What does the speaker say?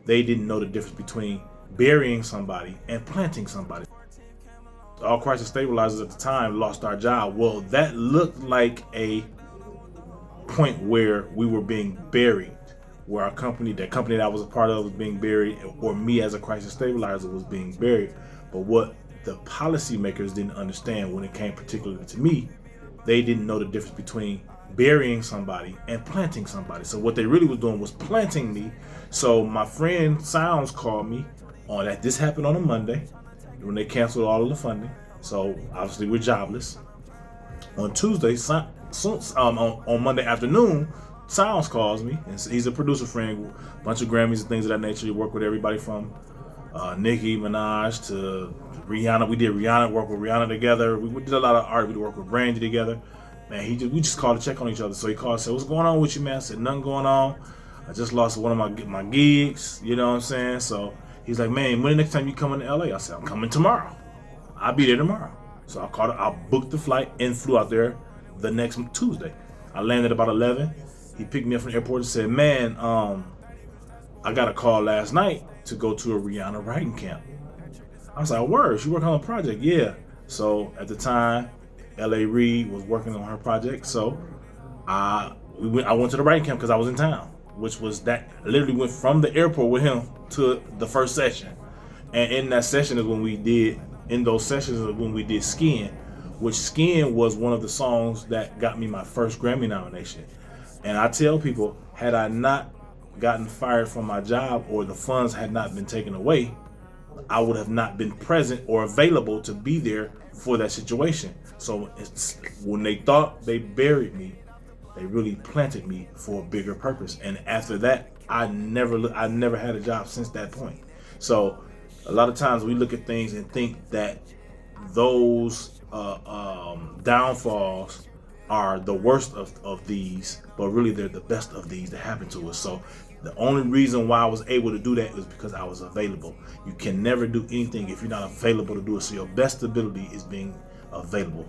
they didn't know the difference between burying somebody and planting somebody. All crisis stabilizers at the time lost our job. Well, that looked like a point where we were being buried, where our company, that company that I was a part of, was being buried, or me as a crisis stabilizer was being buried. But what the policymakers didn't understand when it came particularly to me, they didn't know the difference between burying somebody and planting somebody. So what they really was doing was planting me. So my friend Sounds called me on that. This happened on a Monday when they canceled all of the funding. So obviously we're jobless. On Tuesday, on Monday afternoon, Sounds calls me, and he's a producer friend, a bunch of Grammys and things of that nature. He worked with everybody from Nicki Minaj to Rihanna. We did Rihanna, work with Rihanna together. We did a lot of art. We worked with Brandy together. Man, we just called to check on each other. So he called and said, "What's going on with you, man?" I said, "Nothing going on. I just lost one of my gigs." You know what I'm saying? So he's like, "Man, when the next time you coming to LA?" I said, "I'm coming tomorrow. I'll be there tomorrow." So I booked the flight and flew out there the next Tuesday. I landed about 11. He picked me up from the airport and said, "Man, I got a call last night to go to a Rihanna writing camp." I was like, "Word, she working on a project?" "Yeah." So at the time, L.A. Reid was working on her project. So I went to the writing camp because I was in town, which was that I literally went from the airport with him to the first session. And in that session is when we did, in those sessions is when we did Skin, which Skin was one of the songs that got me my first Grammy nomination. And I tell people, had I not gotten fired from my job or the funds had not been taken away, I would have not been present or available to be there for that situation. So when they thought they buried me, they really planted me for a bigger purpose. And after that, I never had a job since that point. So a lot of times we look at things and think that those downfalls are the worst of these, but really they're the best of these that happen to us. So the only reason why I was able to do that is because I was available. You can never do anything if you're not available to do it. So your best ability is being available.